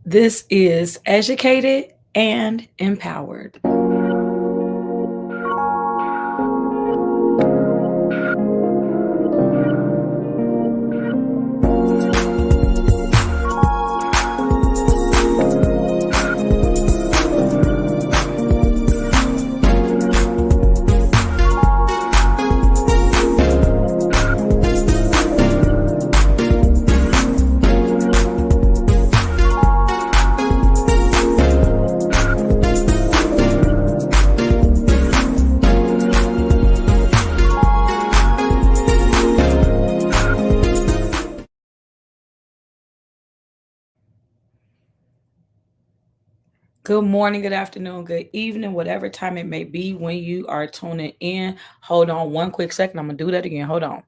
This is Educated and Empowered. Good morning, good afternoon, good evening, whatever time it may be when you are tuning in. Hold on one quick second. I'm going to do that again. Hold on.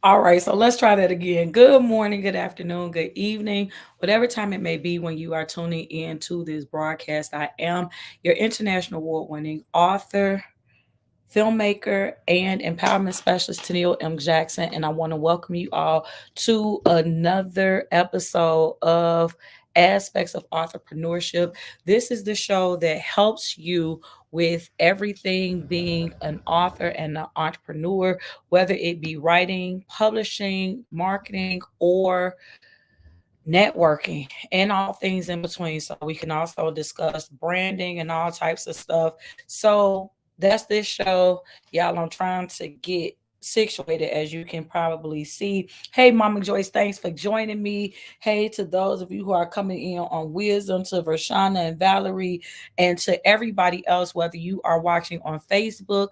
All right, so let's try that again. Good morning, good afternoon, good evening, whatever time it may be when you are tuning in to this broadcast. I am your international award-winning author, filmmaker, and empowerment specialist, Tennille M. Jackson, and I want to welcome you all to another episode of Aspects of Authorpreneurship. This is the show that helps you with everything being an author and an entrepreneur, whether it be writing, publishing, marketing, or networking and all things in between. So we can also discuss branding and all types of stuff. So that's this show. Y'all, I'm trying to get situated, as you can probably see. Hey, Mama Joyce, thanks for joining me. Hey, to those of you who are coming in on Wisdom, to Vershana and Valerie, and to everybody else, whether you are watching on Facebook,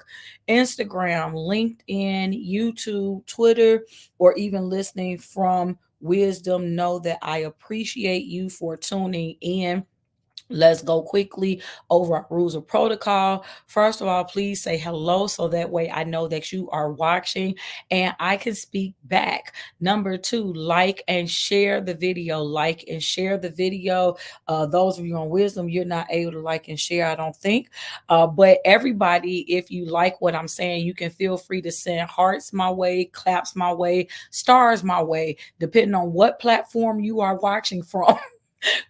Instagram, LinkedIn, YouTube, Twitter, or even listening from Wisdom, know that I appreciate you for tuning in. Let's go quickly over our rules of protocol. First of all, please say hello so that way I know that you are watching and I can speak back. Number two, like and share the video. Like and share the video. Those of you on Wisdom, you're not able to like and share, I don't think. But everybody, if you like what I'm saying, you can feel free to send hearts my way, claps my way, stars my way, depending on what platform you are watching from.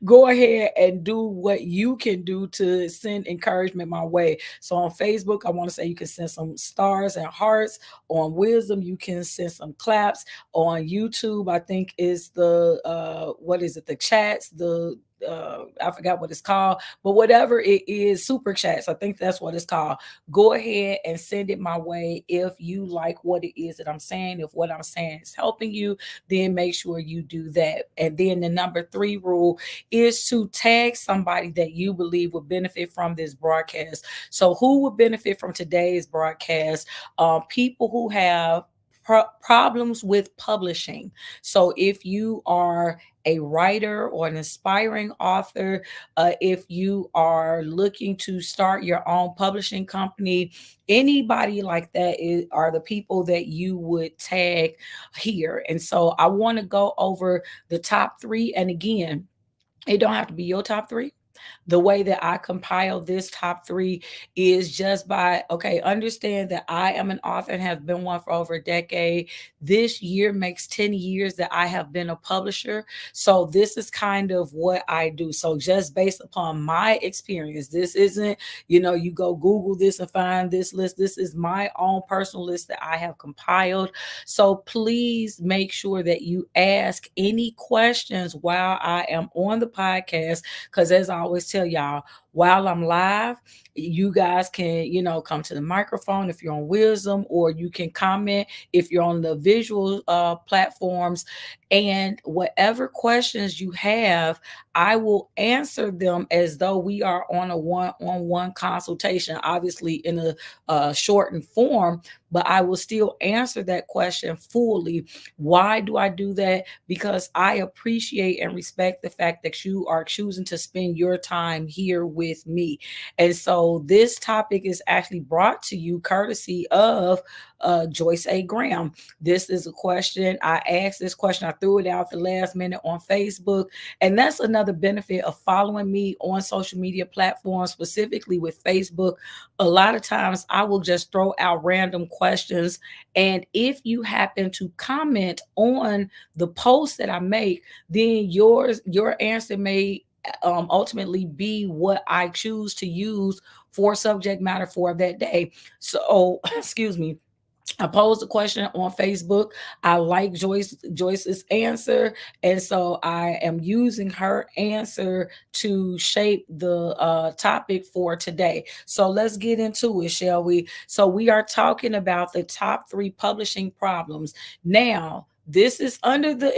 Go ahead and do what you can do to send encouragement my way. So on Facebook, I want to say you can send some stars and hearts. On Wisdom, you can send some claps. On YouTube, I think is the what is it? The chats, the I forgot what it's called, but whatever it is, super chats. I think that's what it's called. Go ahead and send it my way if you like what it is that I'm saying. If what I'm saying is helping you, then make sure you do that. And then the number 3 rule is to tag somebody that you believe would benefit from this broadcast. So who would benefit from today's broadcast? People who have problems with publishing. So if you are a writer or an aspiring author, if you are looking to start your own publishing company, anybody like that are the people that you would tag here. And so I want to go over the top 3. And again, it don't have to be your top 3. The way that I compile this top 3 is just by, okay, understand that I am an author and have been one for over a decade. This year makes 10 years that I have been a publisher. So this is kind of what I do. So just based upon my experience, this isn't, you go Google this and find this list. This is my own personal list that I have compiled. So please make sure that you ask any questions while I am on the podcast, because as I always tell y'all, while I'm live, you guys can, come to the microphone if you're on Wisdom, or you can comment if you're on the visual platforms. And whatever questions you have, I will answer them as though we are on a one-on-one consultation, obviously in a shortened form, but I will still answer that question fully. Why do I do that? Because I appreciate and respect the fact that you are choosing to spend your time here with me. And so this topic is actually brought to you courtesy of Joyce A. Graham. This is a question. I asked this question. I threw it out the last minute on Facebook. And that's another benefit of following me on social media platforms, specifically with Facebook. A lot of times I will just throw out random questions. And if you happen to comment on the post that I make, then your answer may ultimately be what I choose to use for subject matter for that day. So, excuse me, I posed a question on Facebook. I like Joyce's answer, and so I am using her answer to shape the topic for today. So let's get into it, shall we? So we are talking about the top 3 publishing problems. Now, this is under the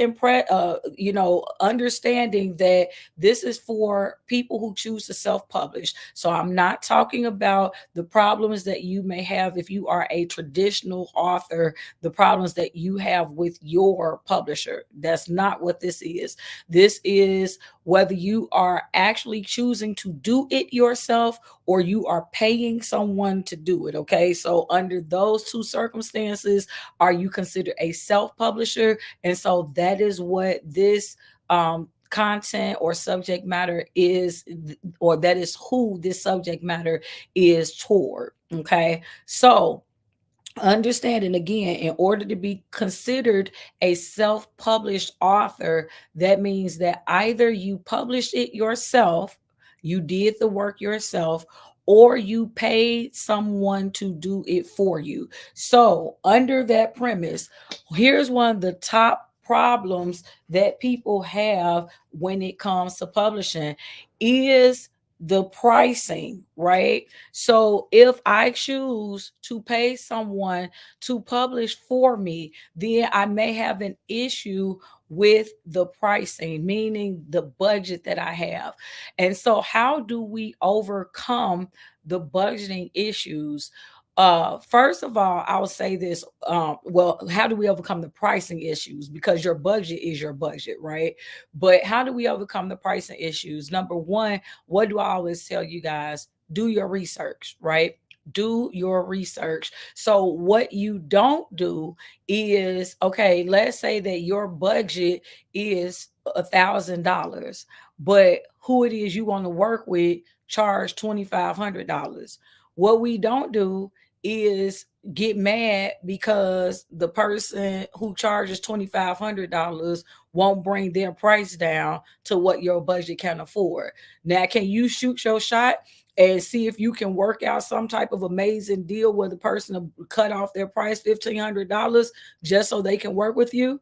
understanding that this is for people who choose to self-publish. So I'm not talking about the problems that you may have if you are a traditional author, the problems that you have with your publisher. That's not what this is. This is whether you are actually choosing to do it yourself or you are paying someone to do it. Okay. So, under those 2 circumstances, are you considered a self publisher? And so, that is what this content or subject matter is, or that is who this subject matter is toward. Okay. So, understanding again, in order to be considered a self-published author, that means that either you published it yourself, you did the work yourself, or you paid someone to do it for you. So under that premise, here's one of the top problems that people have when it comes to publishing is the pricing, right? So if I choose to pay someone to publish for me, then I may have an issue with the pricing, meaning the budget that I have. And so, how do we overcome the budgeting issues? First of all, I'll say this. Well, how do we overcome the pricing issues? Because your budget is your budget, right? But how do we overcome the pricing issues? Number one, what do I always tell you guys? Do your research, right? Do your research. So, what you don't do is, okay, let's say that your budget is $1,000, but who it is you want to work with charge $2,500. What we don't do is get mad because the person who charges $2,500 won't bring their price down to what your budget can afford. Now, can you shoot your shot and see if you can work out some type of amazing deal where the person will cut off their price $1,500 just so they can work with you?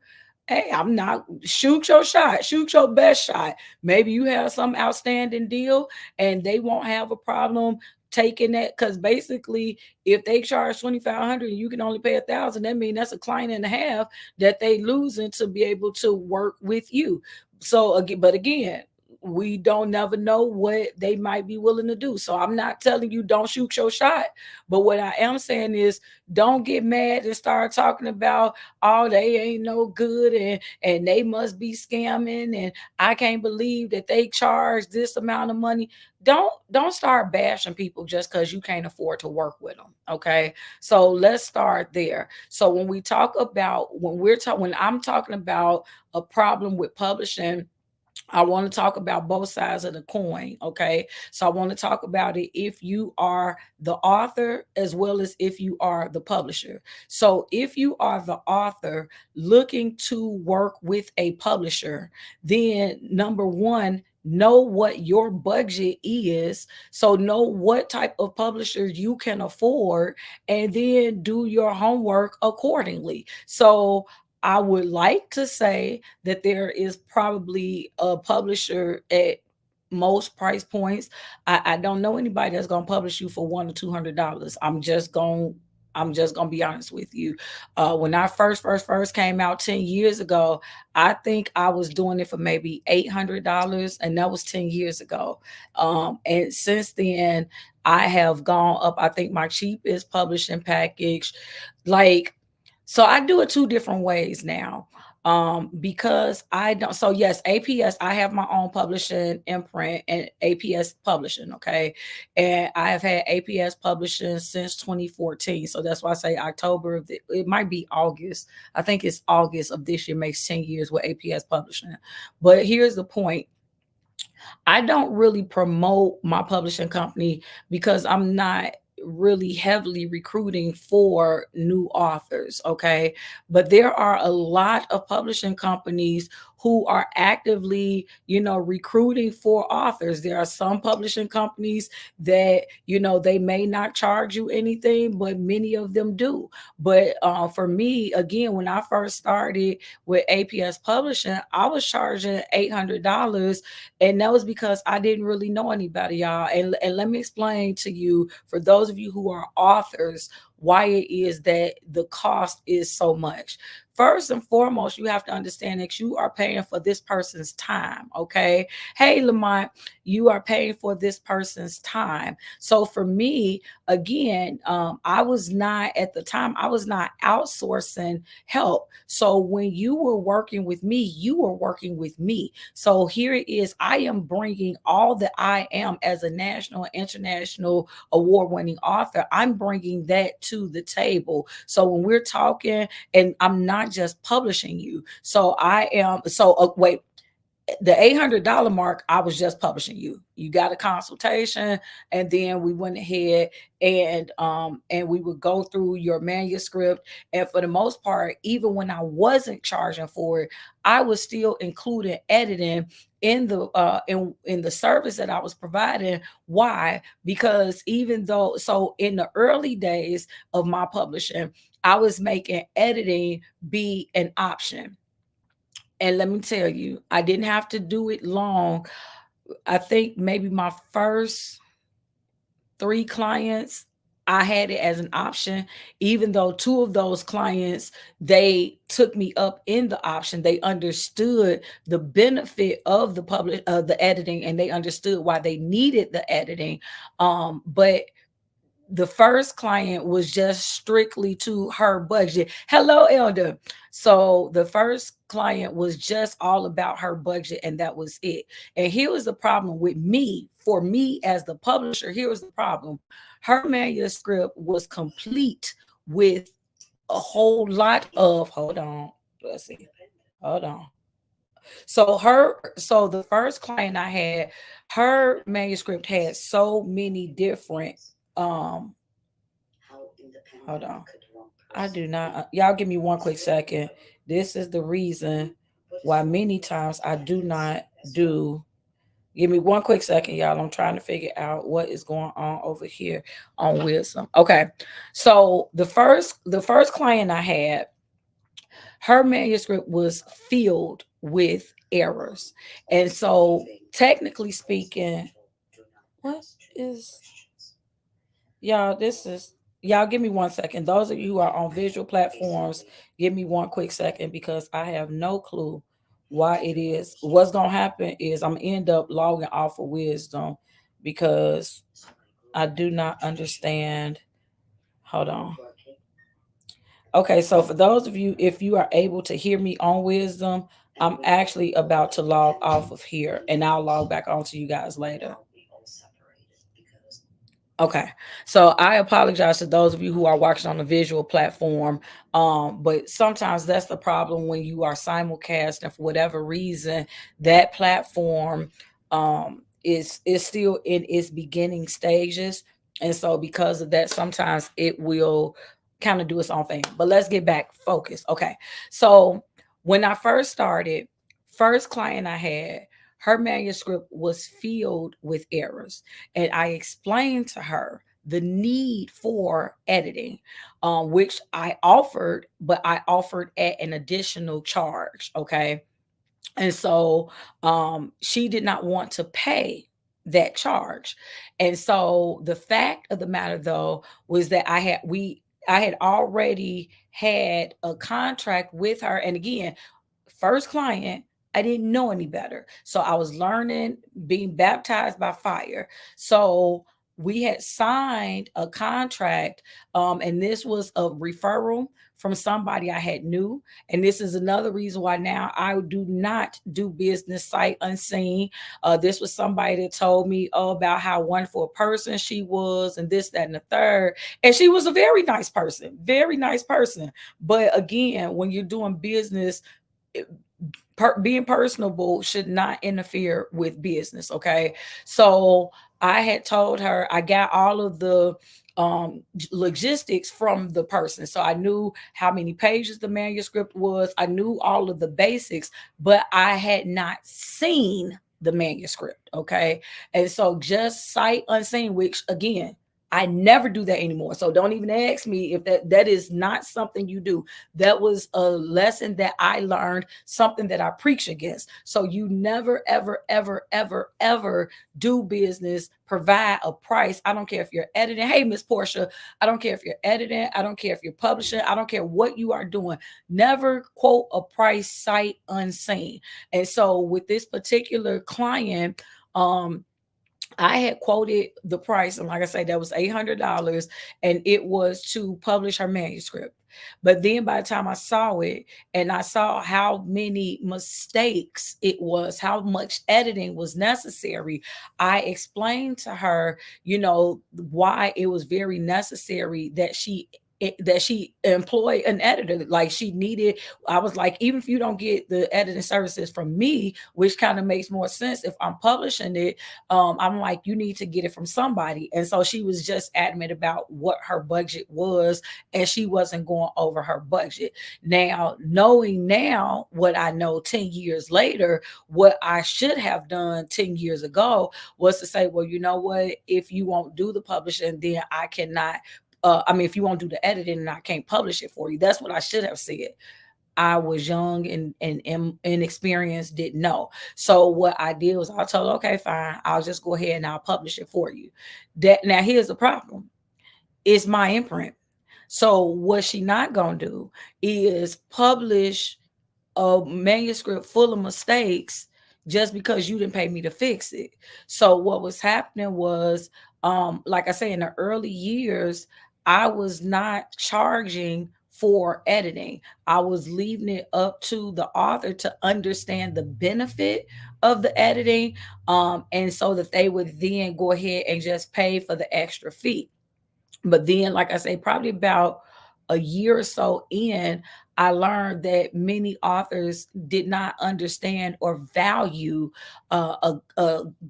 Hey, I'm not, shoot your shot, shoot your best shot. Maybe you have some outstanding deal and they won't have a problem taking that, because basically if they charge 2,500 and you can only pay 1,000, that means that's a client and a half that they losing to be able to work with you. So again, but again, we don't never know what they might be willing to do. So I'm not telling you don't shoot your shot, but what I am saying is don't get mad and start talking about, oh, they ain't no good, and they must be scamming, and I can't believe that they charge this amount of money. Don't start bashing people just because you can't afford to work with them. Okay. So let's start there. So when we talk about, when I'm talking about a problem with publishing, I want to talk about both sides of the coin. Okay. So I want to talk about it if you are the author as well as if you are the publisher. So if you are the author looking to work with a publisher, then number one, know what your budget is. So know what type of publishers you can afford and then do your homework accordingly. So I would like to say that there is probably a publisher at most price points. I don't know anybody that's gonna publish you for $100 or $200. I'm just gonna be honest with you. When I first came out 10 years ago, I think I was doing it for maybe $800, and that was 10 years ago. And since then, I have gone up. I think my cheapest publishing package, like, so I do it 2 different ways now. Because I don't, so yes, APS, I have my own publishing imprint and APS publishing, okay? And I have had APS publishing since 2014. So that's why I say October it might be August. I think it's August of this year makes 10 years with APS publishing. But here's the point. I don't really promote my publishing company because I'm not really heavily recruiting for new authors, okay? But there are a lot of publishing companies who are actively, recruiting for authors. There are some publishing companies that, they may not charge you anything, but many of them do. But for me, again, when I first started with APS Publishing, I was charging $800, and that was because I didn't really know anybody, y'all. And let me explain to you, for those of you who are authors, why it is that the cost is so much. First and foremost, you have to understand that you are paying for this person's time, okay? Hey, Lamont, you are paying for this person's time. So for me, again, I was not, at the time, I was not outsourcing help. So when you were working with me, you were working with me. So here it is. I am bringing all that I am as a national and international award-winning author. I'm bringing that to the table. So when we're talking, and I'm not just publishing you. So I am, so wait, the $800 mark, I was just publishing you. You got a consultation, and then we went ahead and we would go through your manuscript. And for the most part, even when I wasn't charging for it, I was still including editing in the service that I was providing. Why? Because even though, so in the early days of my publishing, I was making editing be an option. And let me tell you, I didn't have to do it long. I think maybe my first 3 clients, I had it as an option, even though 2 of those clients, they took me up in the option. They understood the benefit of the editing, and they understood why they needed the editing. But the first client was just strictly to her budget. Hello, Elder. So the first client was just all about her budget, and that was it. And here was the problem with me. For me as the publisher, here was the problem. Her manuscript was complete with a whole lot of, hold on, let's see, hold on. So the first client I had, her manuscript had so many different um hold on. I do not. Y'all give me one quick second. This is the reason why many times I do not do. Give me one quick second, y'all. I'm trying to figure out what is going on over here on Wisdom. Okay. So the first client I had, her manuscript was filled with errors. And so technically speaking, what is y'all, this is, y'all give me one second. Those of you who are on visual platforms, give me one quick second, because I have no clue why it is. What's gonna happen is I'm gonna end up logging off of Wisdom, because I do not understand. Hold on. Okay, so for those of you, if you are able to hear me on Wisdom, I'm actually about to log off of here, and I'll log back on to you guys later. Okay. So I apologize to those of you who are watching on the visual platform. But sometimes that's the problem when you are simulcast, and for whatever reason, that platform is still in its beginning stages. And so because of that, sometimes it will kind of do its own thing. But let's get back focused. Okay. So when I first started, first client I had, her manuscript was filled with errors, and I explained to her the need for editing, which I offered, but I offered at an additional charge. Okay. And so she did not want to pay that charge. And so the fact of the matter, though, was that I had already had a contract with her. And again, first client, I didn't know any better. So I was learning, being baptized by fire. So we had signed a contract, and this was a referral from somebody I had knew. And this is another reason why now I do not do business sight unseen. This was somebody that told me about how wonderful a person she was, and this, that, and the third. And she was a very nice person, very nice person. But again, when you're doing business, being personable should not interfere with business. Okay. So I had told her, I got all of the logistics from the person. So I knew how many pages the manuscript was. I knew all of the basics, but I had not seen the manuscript. Okay. And so just sight unseen, which again, I never do that anymore. So don't even ask me if that is not something you do. That was a lesson that I learned, something that I preach against. So you never, ever, ever, ever, ever do business, provide a price. I don't care if you're editing. Hey, Miss Portia, I don't care if you're editing. I don't care if you're publishing. I don't care what you are doing. Never quote a price sight unseen. And so with this particular client, I had quoted the price, and like I say, that was $800, and it was to publish her manuscript. But then by the time I saw it and I saw how many mistakes it was, how much editing was necessary, I explained to her, why it was very necessary that she employ an editor. Like she needed, I was like, even if you don't get the editing services from me, which kind of makes more sense if I'm publishing it, I'm like, you need to get it from somebody. And so she was just adamant about what her budget was, and she wasn't going over her budget. Now, knowing now what I know 10 years later, what I should have done 10 years ago was to say, well, you know what? If you won't do the publishing, then I cannot. If you won't do the editing, and I can't publish it for you. That's what I should have said. I was young and inexperienced, didn't know. So what I did was I told her, okay, fine, I'll just go ahead and I'll publish it for you. That now here's the problem. It's my imprint. So what she not gonna do is publish a manuscript full of mistakes just because you didn't pay me to fix it. So what was happening was, like I say, in the early years, I was not charging for editing. I was leaving it up to the author to understand the benefit of the editing, and so that they would then go ahead and just pay for the extra fee. But then, like I say, probably about a year or so in, I learned that many authors did not understand or value a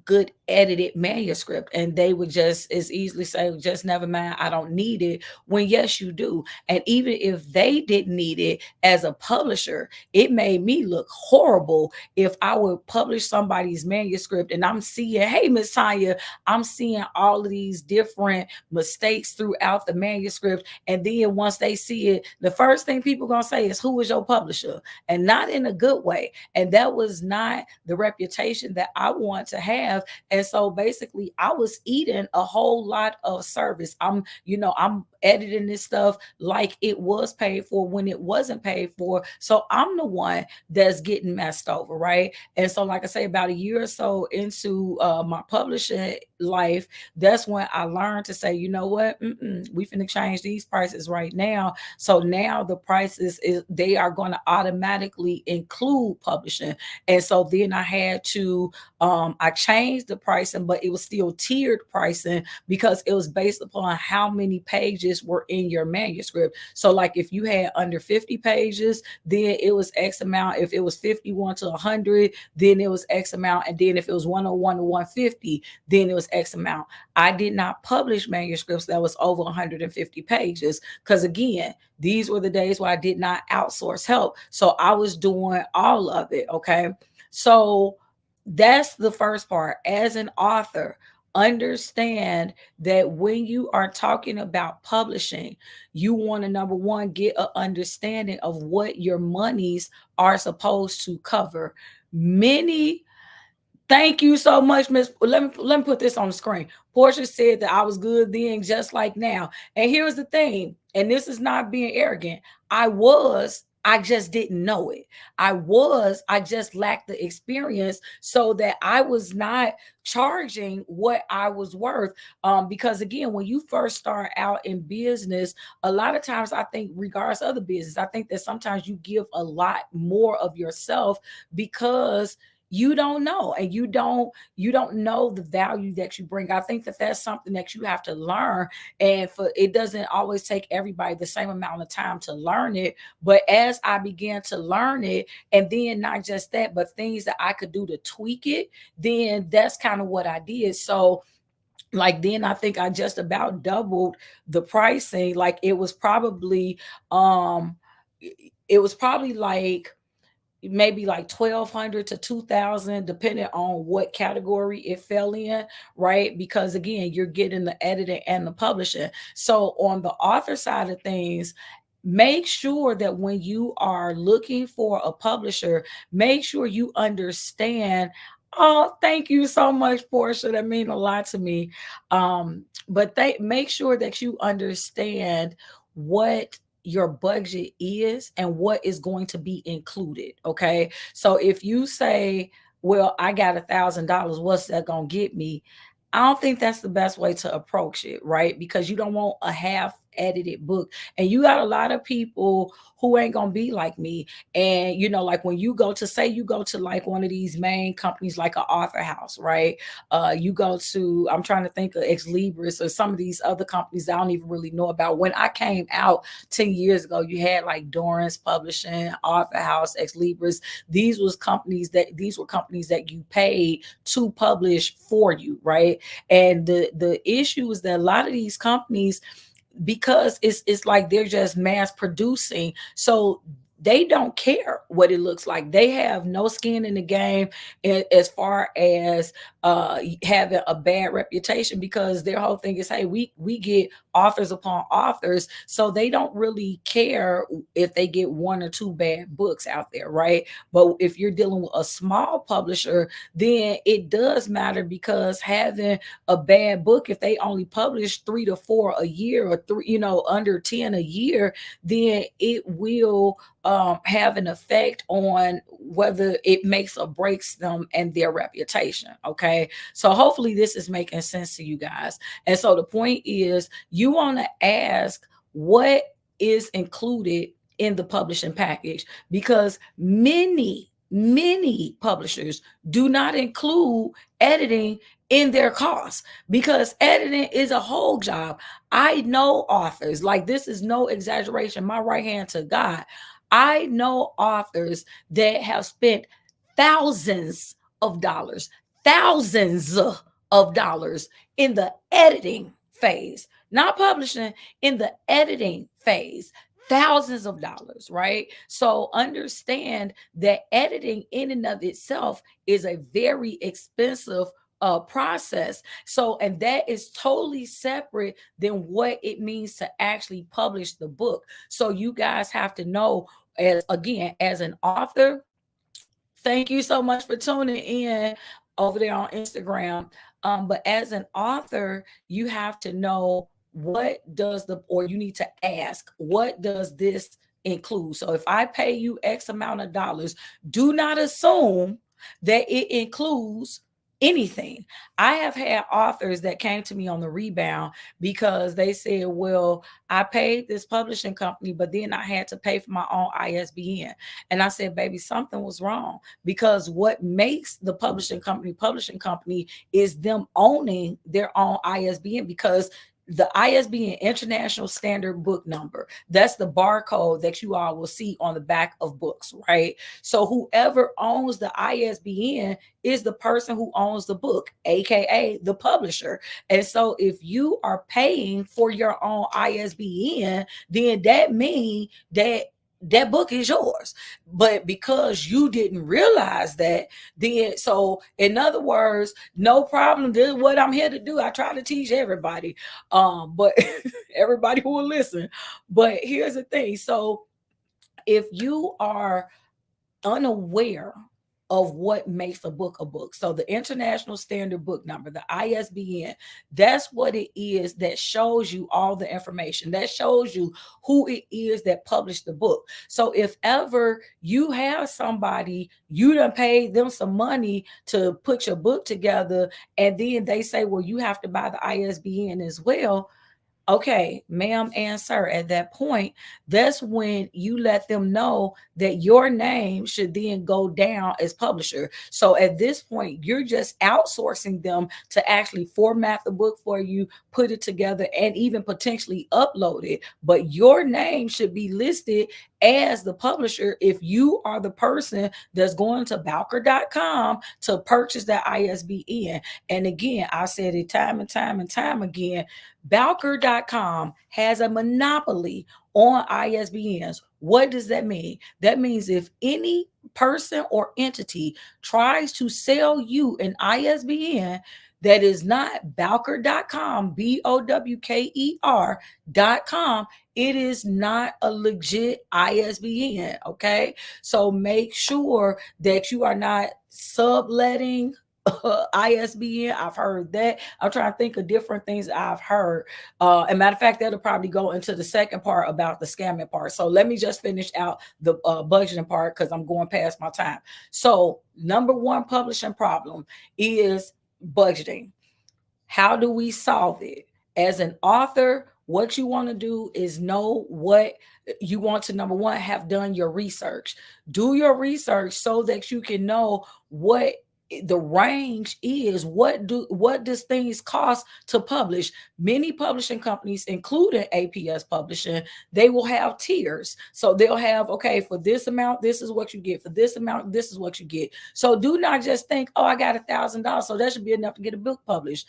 good edited manuscript. And they would just as easily say, just never mind, I don't need it. When yes, you do. And even if they didn't need it as a publisher, it made me look horrible if I would publish somebody's manuscript and I'm seeing, hey, Miss Tanya, I'm seeing all of these different mistakes throughout the manuscript. And then once they see it, the first thing people gonna say is, who is your publisher? And not in a good way. And that was not the reputation that I want to have. And so basically I was eating a whole lot of service. I'm editing this stuff like it was paid for when it wasn't paid for. So I'm the one that's getting messed over, right? And so, like I say, about a year or so into my publishing life, that's when I learned to say, you know what, we finna change these prices right now. So now the prices they are going to automatically include publishing. And so then I had to I changed the pricing, but it was still tiered pricing because it was based upon how many pages were in your manuscript. So like if you had under 50 pages, then it was X amount. If it was 51 to 100, then it was X amount. And then if it was 101 to 150, then it was X amount. I did not publish manuscripts that was over 150 pages because again, these were the days where I did not outsource help. So I was doing all of it. Okay. So that's the first part. As an author, understand that when you are talking about publishing, you want to, number one, get an understanding of what your monies are supposed to cover. Many Thank you so much, Miss. Let me put this on the screen. Portia said that I was good then, just like now. And here's the thing, and this is not being arrogant. I just didn't know it. I just lacked the experience so that I was not charging what I was worth. Because again, when you first start out in business, a lot of times I think, regardless of the business, I think that sometimes you give a lot more of yourself because you don't know, and you don't know the value that you bring. I think that that's something that you have to learn, and for it doesn't always take everybody the same amount of time to learn it. But as I began to learn it, and then not just that, but things that I could do to tweak it, then that's kind of what I did. So Like then I think I just about doubled the pricing. Like um it was probably like maybe like 1,200 to 2,000 depending on what category it fell in, right? Because again, you're getting the editing and the publishing. So on the author side of things, make sure that when you are looking for a publisher, make sure you understand. Oh, thank you so much, Portia. That means a lot to me. But they make sure that you understand what your budget is and what is going to be included. Okay. So if you say, well, I got $1,000, what's that gonna get me? I don't think that's the best way to approach it, right? Because you don't want a half edited book. And you got a lot of people who ain't gonna be like me. And like when you go to, say you go to like one of these main companies like an author house, right? You go to, I'm trying to think of Ex Libris or some of these other companies I don't even really know about. When I came out 10 years ago, you had like Dorrance Publishing, Author House, Ex Libris. These were companies that you paid to publish for you, right? And the issue is that a lot of these companies, because it's like they're just mass producing, so they don't care what it looks like. They have no skin in the game as far as having a bad reputation, because their whole thing is, hey, we get authors upon authors, so they don't really care if they get one or two bad books out there, right? But if you're dealing with a small publisher, then it does matter, because having a bad book, if they only publish 3 to 4 a year, or three, under 10 a year, then it will have an effect on whether it makes or breaks them and their reputation. Okay. So hopefully this is making sense to you guys. And so the point is, you want to ask what is included in the publishing package, because many publishers do not include editing in their costs, because editing is a whole job. I know authors, like, this is no exaggeration, my right hand to God. I know authors that have spent thousands of dollars, thousands of dollars in the editing phase, not publishing, in the editing phase, thousands of dollars, right? So understand that editing in and of itself is a very expensive process. So, and that is totally separate than what it means to actually publish the book. So you guys have to know, as again, as an author, thank you so much for tuning in over there on Instagram. But as an author, you have to know, what does the, or you need to ask, what does this include? So if I pay you X amount of dollars, do not assume that it includes anything. I have had authors that came to me on the rebound because they said, well, I paid this publishing company, but then I had to pay for my own ISBN. And I said, baby, something was wrong, because what makes the publishing company is them owning their own ISBN, because the ISBN, International Standard Book Number, that's the barcode that you all will see on the back of books, right? So whoever owns the ISBN is the person who owns the book, aka the publisher. And so if you are paying for your own ISBN, then that means that book is yours. But because you didn't realize that, then, so in other words, no problem. This is what I'm here to do. I try to teach everybody, but everybody who will listen. But here's the thing. So if you are unaware of what makes a book a book, so the International Standard Book Number, the ISBN, that's what it is that shows you all the information, that shows you who it is that published the book. So if ever you have somebody, you done paid them some money to put your book together, and then they say, well, you have to buy the ISBN as well. Okay, ma'am and sir, at that point, that's when you let them know that your name should then go down as publisher. So at this point, you're just outsourcing them to actually format the book for you, put it together, and even potentially upload it. But your name should be listed as the publisher, if you are the person that's going to Bowker.com to purchase that ISBN, and again, I said it time and time and time again, Bowker.com has a monopoly on ISBNs. What does that mean? That means if any person or entity tries to sell you an ISBN that is not Bowker.com, BOWKER.com, it is not a legit ISBN. Okay. So make sure that you are not subletting ISBN. I've heard that. I'm trying to think of different things I've heard. And matter of fact, that'll probably go into the second part about the scamming part. So let me just finish out the budgeting part because I'm going past my time. So number one publishing problem is budgeting. How do we solve it? As an author, what you want to do is know what you want to, number one, have done your research. Do your research so that you can know what the range is. What does things cost to publish? Many publishing companies, including APS Publishing, they will have tiers. So they'll have, okay, for this amount, this is what you get. For this amount, this is what you get. So do not just think, oh, I got $1,000, so that should be enough to get a book published.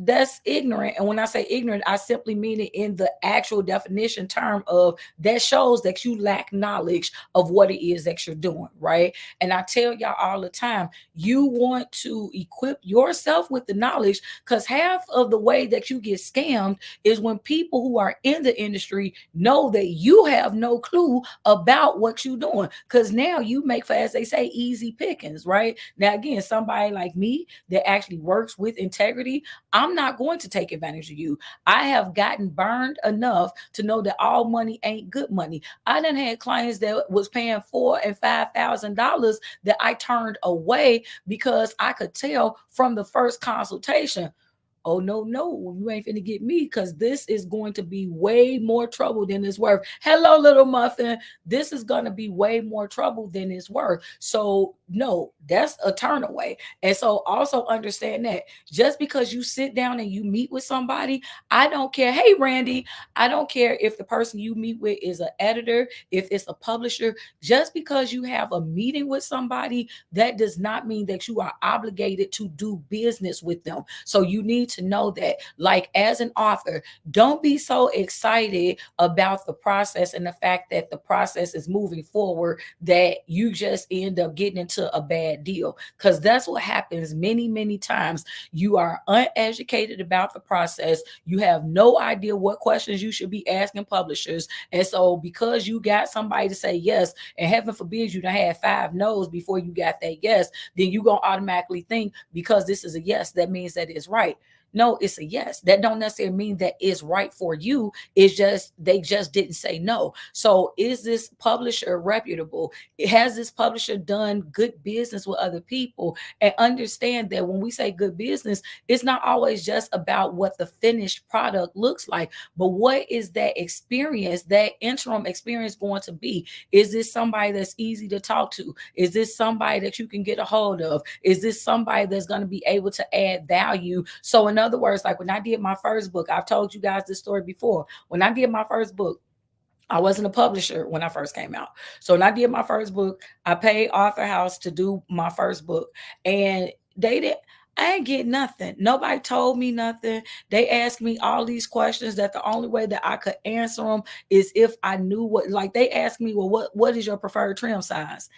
That's ignorant. And when I say ignorant, I simply mean it in the actual definition term of that shows that you lack knowledge of what it is that you're doing, right? And I tell y'all all the time, you want to equip yourself with the knowledge, because half of the way that you get scammed is when people who are in the industry know that you have no clue about what you're doing. Because now you make, for, as they say, easy pickings, right? Now, again, somebody like me that actually works with integrity, I'm not going to take advantage of you. I have gotten burned enough to know that all money ain't good money. I done had clients that was paying $4,000 and $5,000 that I turned away because I could tell from the first consultation, oh, no, you ain't finna get me, because this is going to be way more trouble than it's worth. Hello, little muffin. This is going to be way more trouble than it's worth. So no, that's a turn away. And so also understand that just because you sit down and you meet with somebody, I don't care. Hey, Randy, I don't care if the person you meet with is an editor, if it's a publisher. Just because you have a meeting with somebody, that does not mean that you are obligated to do business with them. So you need to know that, like, as an author, don't be so excited about the process and the fact that the process is moving forward that you just end up getting into a bad deal, because that's what happens many times. You are uneducated about the process. You have no idea what questions you should be asking publishers. And so because you got somebody to say yes, and heaven forbid you done had 5 no's before you got that yes, then you gonna automatically think because this is a yes, that means that it's right. No, it's a yes. That don't necessarily mean that it's right for you. It's just they just didn't say no. So is this publisher reputable? Has this publisher done good business with other people? And understand that when we say good business, it's not always just about what the finished product looks like, but what is that experience, that interim experience going to be? Is this somebody that's easy to talk to? Is this somebody that you can get a hold of? Is this somebody that's going to be able to add value? So in other words, like when I did my first book, I've told you guys this story before. When I did my first book, I wasn't a publisher when I first came out. So when I did my first book, I paid Author House to do my first book. And they did. I ain't get nothing. Nobody told me nothing. They asked me all these questions that the only way that I could answer them is if I knew what, like they asked me, well, what is your preferred trim size?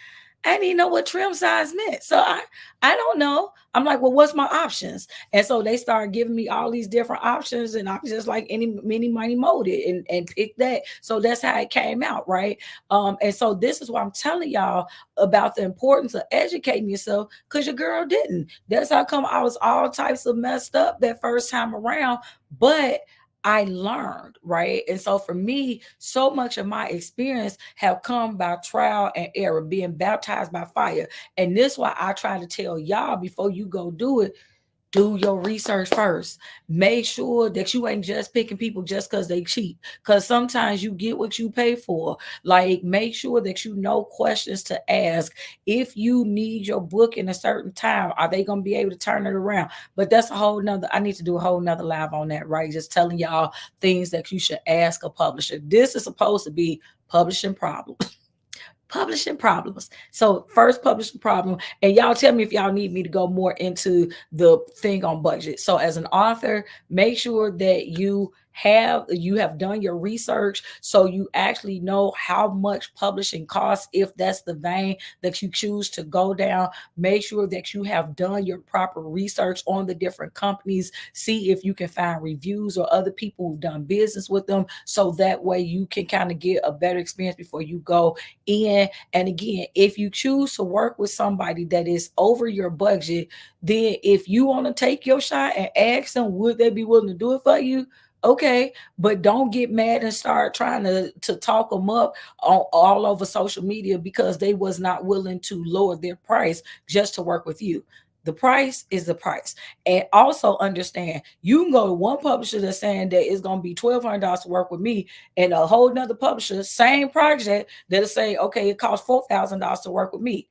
I didn't even know what trim size meant. So I don't know. I'm like, well, what's my options? And so they started giving me all these different options. And I was just like any mini money molded and pick that. So that's how it came out, right? And so this is why I'm telling y'all about the importance of educating yourself, because your girl didn't. That's how come I was all types of messed up that first time around. But I learned, right? And so for me, so much of my experience have come by trial and error, being baptized by fire. And this is why I try to tell y'all before you go do it, do your research first. Make sure that you ain't just picking people just because they cheap. Because sometimes you get what you pay for. Like, make sure that you know questions to ask. If you need your book in a certain time, are they going to be able to turn it around? But that's a whole nother, I need to do a whole nother live on that, right? Just telling y'all things that you should ask a publisher. This is supposed to be Publishing problems. Publishing problems. So first publishing problem, and y'all tell me if y'all need me to go more into the thing on budget. So as an author, make sure that you have done your research so you actually know how much publishing costs if that's the vein that you choose to go down. Make sure that you have done your proper research on the different companies. See if you can find reviews or other people who've done business with them, so that way you can kind of get a better experience before you go in. And again, if you choose to work with somebody that is over your budget, then if you want to take your shot and ask them, would they be willing to do it for you? Okay, but don't get mad and start trying to talk them up all over social media because they was not willing to lower their price just to work with you. The price is the price. And also understand, you can go to one publisher that's saying that it's going to be $1,200 to work with me, and a whole nother publisher, same project, that'll say, okay, it costs $4,000 to work with me.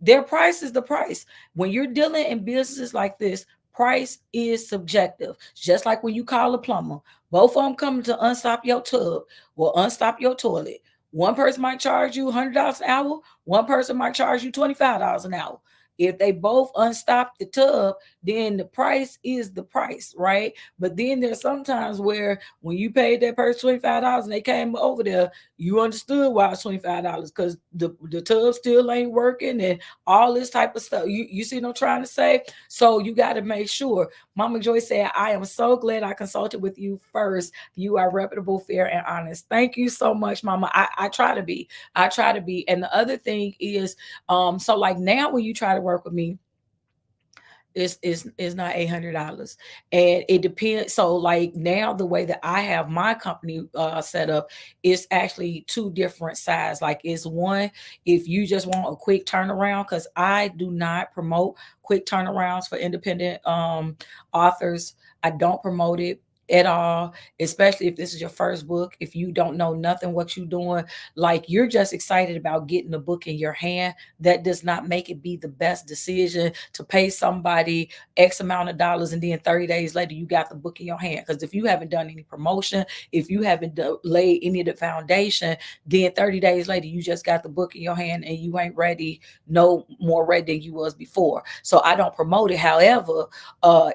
Their price is the price. When you're dealing in businesses like this, price is subjective. Just like when you call a plumber, both of them coming to unstop your tub or unstop your toilet. One person might charge you $100 an hour. One person might charge you $25 an hour. If they both unstop the tub, then the price is the price, right? But then there's sometimes where when you paid that person $25 and they came over there, you understood why it's $25 because the tub still ain't working and all this type of stuff. You see what I'm trying to say? So you got to make sure. Mama Joy said, I am so glad I consulted with you first. You are reputable, fair, and honest. Thank you so much, Mama. I try to be. I try to be. And the other thing is, so like now when you try to work with me, it's not $800, and it depends. So like now the way that I have my company set up is actually two different sides. Like it's one, if you just want a quick turnaround, because I do not promote quick turnarounds for independent authors. I don't promote it at all, especially if this is your first book. If you don't know nothing what you're doing, like you're just excited about getting the book in your hand, that does not make it be the best decision to pay somebody X amount of dollars and then 30 days later you got the book in your hand. Because if you haven't done any promotion, if you haven't laid any of the foundation, then 30 days later you just got the book in your hand and you ain't ready, no more ready than you was before. So I don't promote it. However,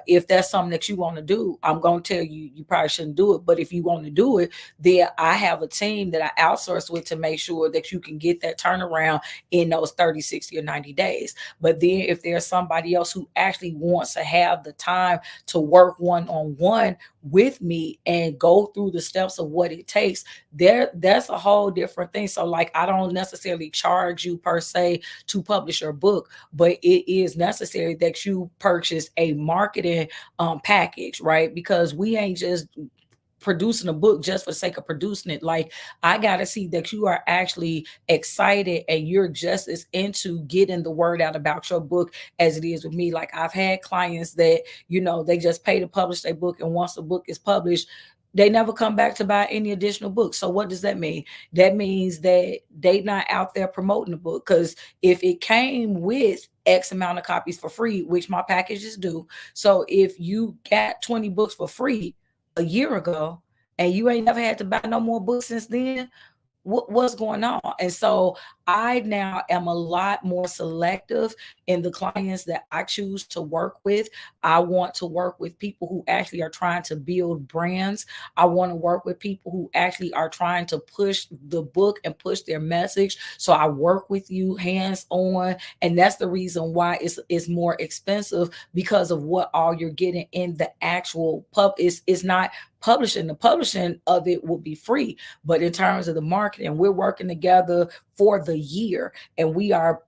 if that's something that you want to do, I'm going to tell you, you probably shouldn't do it. But if you want to do it, then I have a team that I outsource with to make sure that you can get that turnaround in those 30, 60, or 90 days. But then if there's somebody else who actually wants to have the time to work one-on-one with me and go through the steps of what it takes, that's a whole different thing. So like I don't necessarily charge you per se to publish your book, but it is necessary that you purchase a marketing package, right? Because we ain't just producing a book just for the sake of producing it. Like I gotta see that you are actually excited and you're just as into getting the word out about your book as it is with me. Like I've had clients that, they just pay to publish their book, and once the book is published, they never come back to buy any additional books. So what does that mean? That means that they not out there promoting the book. Because if it came with X amount of copies for free, which my packages do, so if you got 20 books for free a year ago and you ain't never had to buy no more books since then, what's going on? And so I now am a lot more selective in the clients that I choose to work with. I want to work with people who actually are trying to build brands. I want to work with people who actually are trying to push the book and push their message. So I work with you hands on, and that's the reason why it's more expensive, because of what all you're getting in the actual pub. Is not publishing. The publishing of it will be free, but in terms of the marketing, we're working together for the year, and we are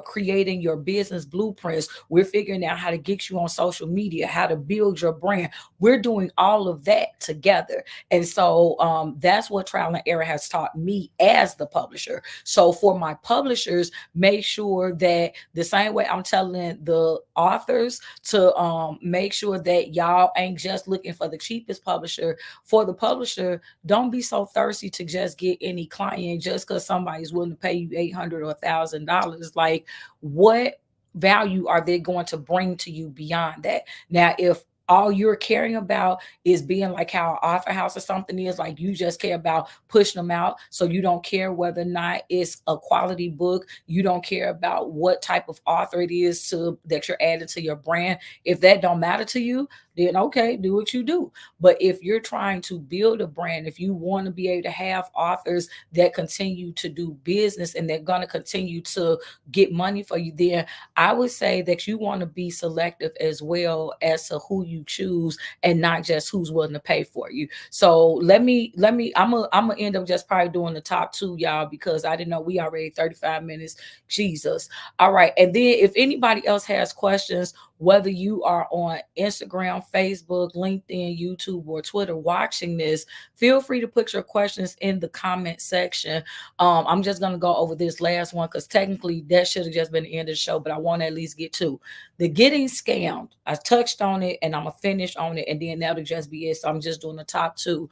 creating your business blueprints. We're figuring out how to get you on social media, how to build your brand. We're doing all of that together. And so that's what trial and error has taught me as the publisher. So for my publishers, make sure that the same way I'm telling the authors to make sure that y'all ain't just looking for the cheapest publisher. For the publisher, don't be so thirsty to just get any client just because somebody's willing to pay you $800 or $1,000. Like, what value are they going to bring to you beyond that? Now, if all you're caring about is being like how Author House or something is, like you just care about pushing them out. So you don't care whether or not it's a quality book. You don't care about what type of author it is that you're adding to your brand. If that don't matter to you, then okay, do what you do. But if you're trying to build a brand, if you want to be able to have authors that continue to do business and they're going to continue to get money for you, then I would say that you want to be selective as well as to who you choose and not just who's willing to pay for you. So I'm gonna end up just probably doing the top two, y'all, because I didn't know we already 35 minutes. Jesus. All right. And then if anybody else has questions, whether you are on Instagram, Facebook, LinkedIn, YouTube, or Twitter watching this, feel free to put your questions in the comment section. I'm just gonna go over this last one because technically that should have just been the end of the show, but I want to at least get to the getting scammed. I touched on it and I'm gonna finish on it, and then that'll just be it. So I'm just doing the top two.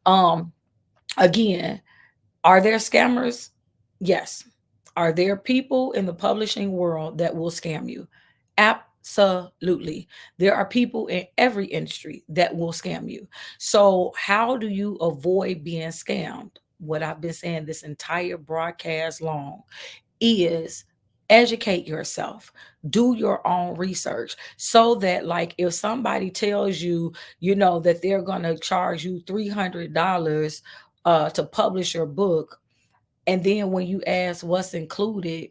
Um, Again, are there scammers? Yes. Are there people in the publishing world that will scam you? Absolutely. There are people in every industry that will scam you. So, how do you avoid being scammed? What I've been saying this entire broadcast long is educate yourself, do your own research, so that like if somebody tells you, that they're going to charge you $300 to publish your book, and then when you ask what's included,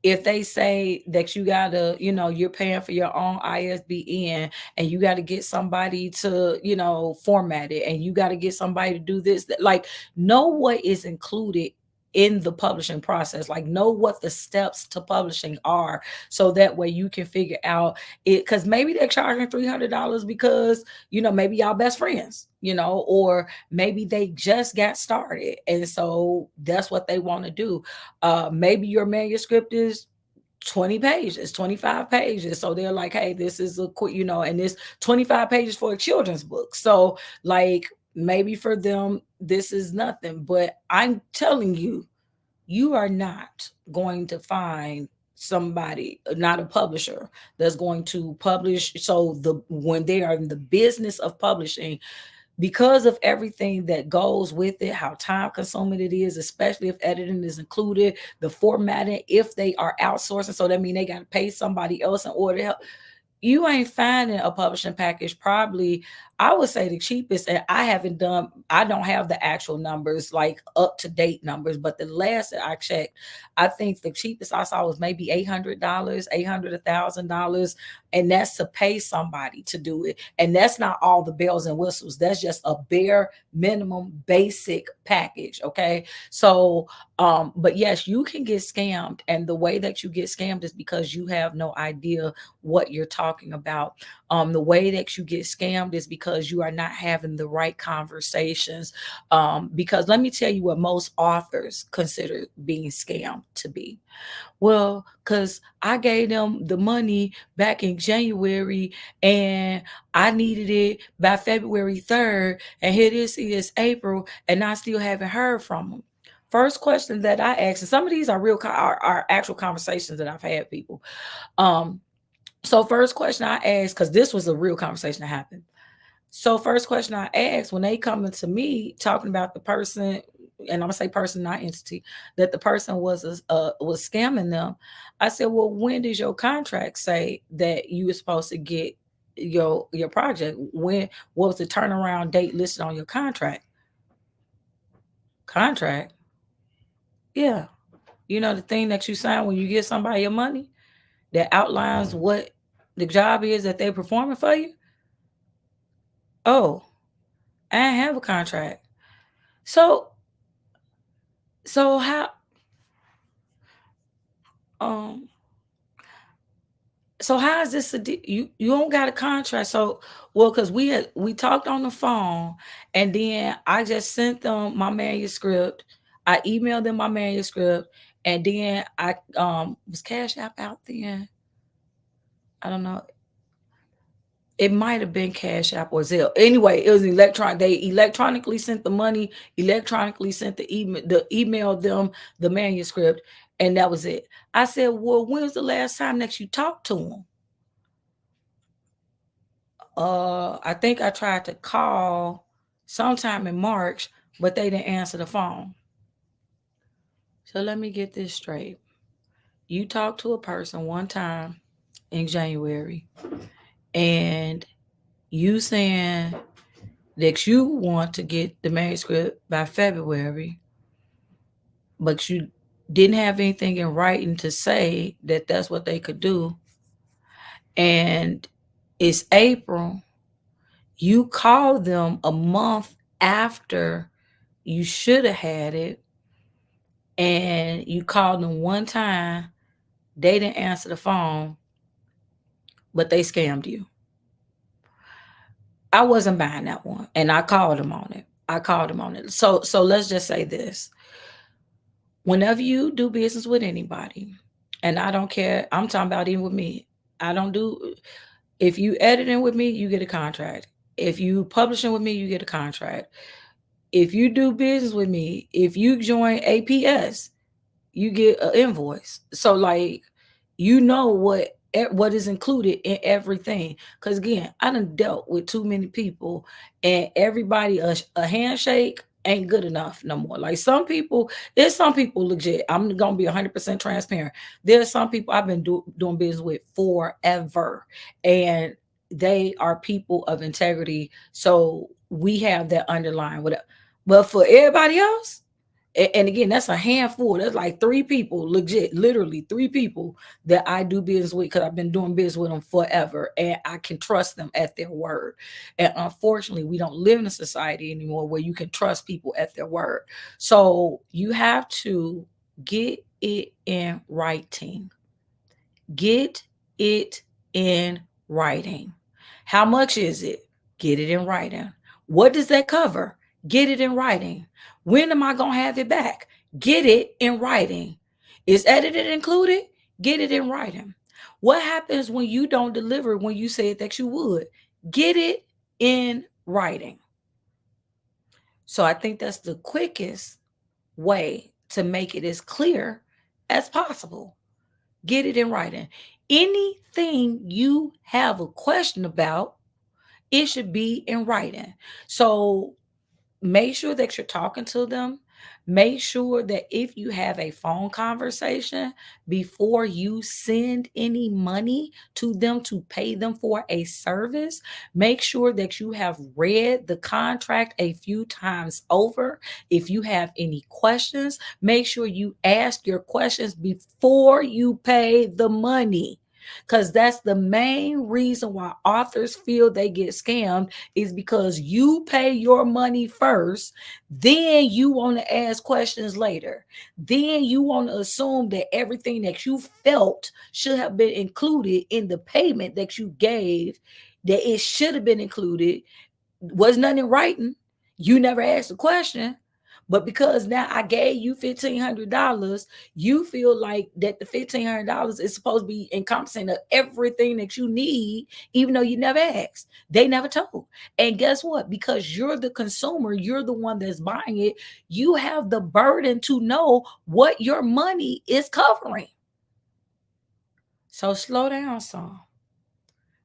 if they say that you gotta, you're paying for your own ISBN, and you got to get somebody to, format it, and you got to get somebody to do this, like, know what is included in the publishing process, like know what the steps to publishing are, so that way you can figure out it, because maybe they're charging $300 because maybe y'all best friends, or maybe they just got started and so that's what they want to do. Maybe your manuscript is 20 pages, 25 pages. So they're like, hey, this is a quick, and this 25 pages for a children's book. So like maybe for them, this is nothing. But I'm telling you, you are not going to find somebody, not a publisher, that's going to publish. So when they are in the business of publishing, because of everything that goes with it, how time consuming it is, especially if editing is included, the formatting, if they are outsourcing, so that means they got to pay somebody else in order to help. You ain't finding a publishing package. Probably, I would say the cheapest, and I don't have the actual numbers, like up to date numbers, but the last that I checked, I think the cheapest I saw was maybe $800, $1,000, and that's to pay somebody to do it. And that's not all the bells and whistles. That's just a bare minimum basic package. Okay. So, but yes, you can get scammed. And the way that you get scammed is because you have no idea what you're talking about. The way that you get scammed is because you are not having the right conversations. Because let me tell you what most authors consider being scammed to be. Well, because I gave them the money back in January and I needed it by February 3rd. And here this is April and I still haven't heard from them. First question that I asked, and some of these are are actual conversations that I've had people. So first question I asked, because this was a real conversation that happened. So first question I asked when they coming to me talking about the person, and I'm gonna say person, not entity, that the person was scamming them. I said, well, when does your contract say that you were supposed to get your project? What was the turnaround date listed on your contract? Contract, yeah, the thing that you sign when you give somebody your money that outlines what the job is that they're performing for you. Oh, I didn't have a contract. So how um so how is this you don't got a contract? So well, because we talked on the phone, and then I just sent them my manuscript. I emailed them my manuscript, and then I was Cash App out then. I don't know. It might have been Cash App or Zelle. Anyway, it was electronic. They electronically sent the money, electronically sent email them the manuscript, and that was it. I said, well, when's the last time that you talked to them? I think I tried to call sometime in March, but they didn't answer the phone. So let me get this straight. You talked to a person one time in January, and you saying that you want to get the manuscript by February, but you didn't have anything in writing to say that that's what they could do. And it's April. You called them a month after you should have had it, and you called them one time. They didn't answer the phone, but they scammed you. I wasn't buying that one, and I called them on it. So let's just say this: whenever you do business with anybody, and I don't care, I'm talking about even with me. I don't do. If you editing with me, you get a contract. If you publishing with me, you get a contract. If you do business with me, if you join APS, you get an invoice. So like, you know what is included in everything. Because again, I done dealt with too many people, and everybody a handshake ain't good enough no more. Like there's some people legit. I'm gonna be 100% transparent. There's some people I've been doing business with forever, and they are people of integrity. So we have that underlying whatever. But for everybody else, and again, that's a handful. That's like three people, legit, literally three people that I do business with because I've been doing business with them forever, and I can trust them at their word. And unfortunately, we don't live in a society anymore where you can trust people at their word. So you have to get it in writing. Get it in writing. How much is it? Get it in writing. What does that cover? Get it in writing. When am I going to have it back? Get it in writing. Is edited included? Get it in writing. What happens when you don't deliver when you said that you would? Get it in writing. So I think that's the quickest way to make it as clear as possible. Get it in writing. Anything you have a question about, it should be in writing. So make sure that you're talking to them. Make sure that if you have a phone conversation before you send any money to them to pay them for a service, make sure that you have read the contract a few times over. If you have any questions, make sure you ask your questions before you pay the money. Because that's the main reason why authors feel they get scammed, is because you pay your money first, then you want to ask questions later. Then you want to assume that everything that you felt should have been included in the payment that you gave, that it should have been included, was nothing in writing. You never asked a question. But because now I gave you $1,500, you feel like that the $1,500 is supposed to be encompassing of everything that you need, even though you never asked. They never told. And guess what? Because you're the consumer, you're the one that's buying it, you have the burden to know what your money is covering. So slow down some.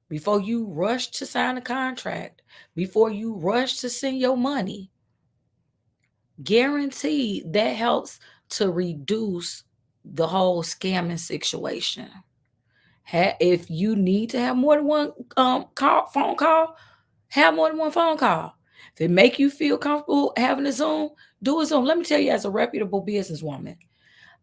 Before you rush to sign a contract, before you rush to send your money, guaranteed that helps to reduce the whole scamming situation. If you need to have more than one phone call, have more than one phone call. If it make you feel comfortable having a Zoom, do a Zoom. Let me tell you, as a reputable businesswoman,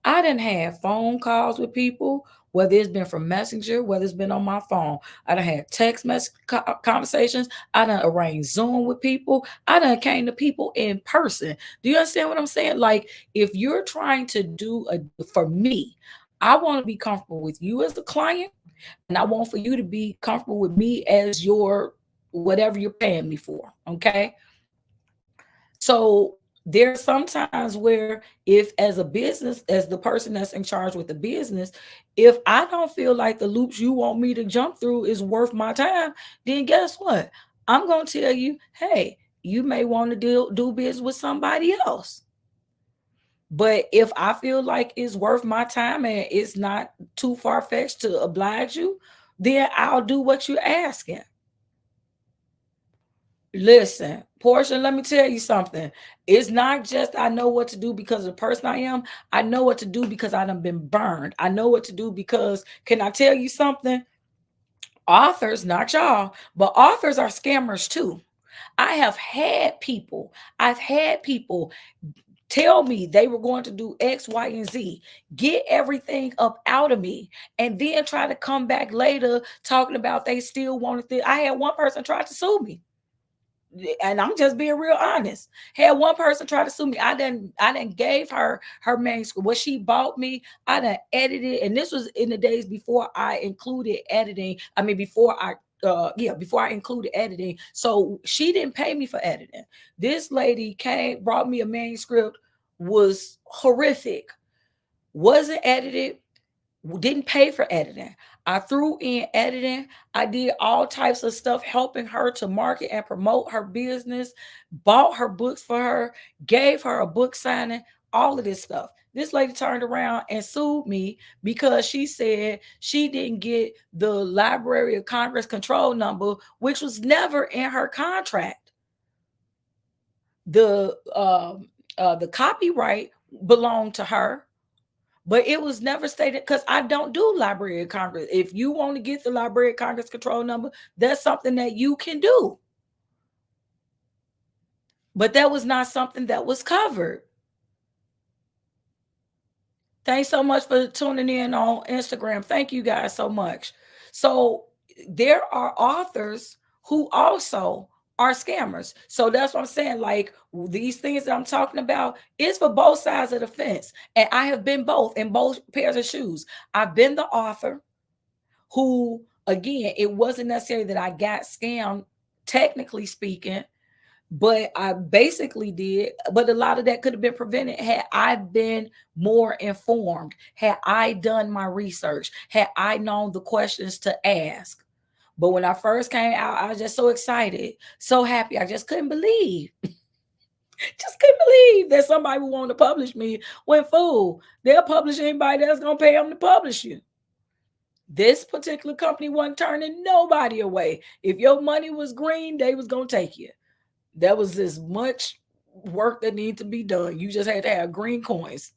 I didn't have phone calls with people, whether it's been from Messenger, whether it's been on my phone. I done had text message conversations. I done arranged Zoom with people. I done came to people in person. Do you understand what I'm saying? Like, if you're trying to do for me, I want to be comfortable with you as a client, and I want for you to be comfortable with me as your whatever you're paying me for. Okay. So there's sometimes where, if as a business, as the person that's in charge with the business, if I don't feel like the loops you want me to jump through is worth my time, then guess what? I'm going to tell you, hey, you may want to do business with somebody else. But if I feel like it's worth my time and it's not too far fetched to oblige you, then I'll do what you're asking. Listen, Portia, let me tell you something. It's not just I know what to do because of the person I am. I know what to do because I done been burned. I know what to do because, can I tell you something? Authors, not y'all, but authors are scammers too. I've had people tell me they were going to do X, Y, and Z, get everything up out of me, and then try to come back later talking about they still wanted this. I had one person try to sue me, and I'm just being real honest. Had one person try to sue me. I didn't gave her manuscript. What she bought me, I done edited, and this was in the days before I included editing. I mean, before I included editing. So she didn't pay me for editing. This lady came, brought me a manuscript, was horrific, wasn't edited, didn't pay for editing. I threw in editing. I did all types of stuff helping her to market and promote her business, bought her books for her, gave her a book signing, all of this stuff. This lady turned around and sued me because she said she didn't get the Library of Congress control number, which was never in her contract. The copyright belonged to her, but it was never stated because I don't do Library of Congress. If you want to get the Library of Congress control number, that's something that you can do. But that was not something that was covered. Thanks so much for tuning in on Instagram. Thank you guys so much. So there are authors who also are scammers. So that's what I'm saying. Like these things that I'm talking about is for both sides of the fence. And I have been both in both pairs of shoes. I've been the author who, again, it wasn't necessarily that I got scammed, technically speaking, but I basically did. But a lot of that could have been prevented had I been more informed, had I done my research, had I known the questions to ask. But when I first came out, I was just so excited, so happy. I just couldn't believe, just couldn't believe that somebody would want to publish me. When fool, they'll publish anybody that's gonna pay them to publish you. This particular company wasn't turning nobody away. If your money was green, they was gonna take you. There was this much work that needed to be done. You just had to have green coins.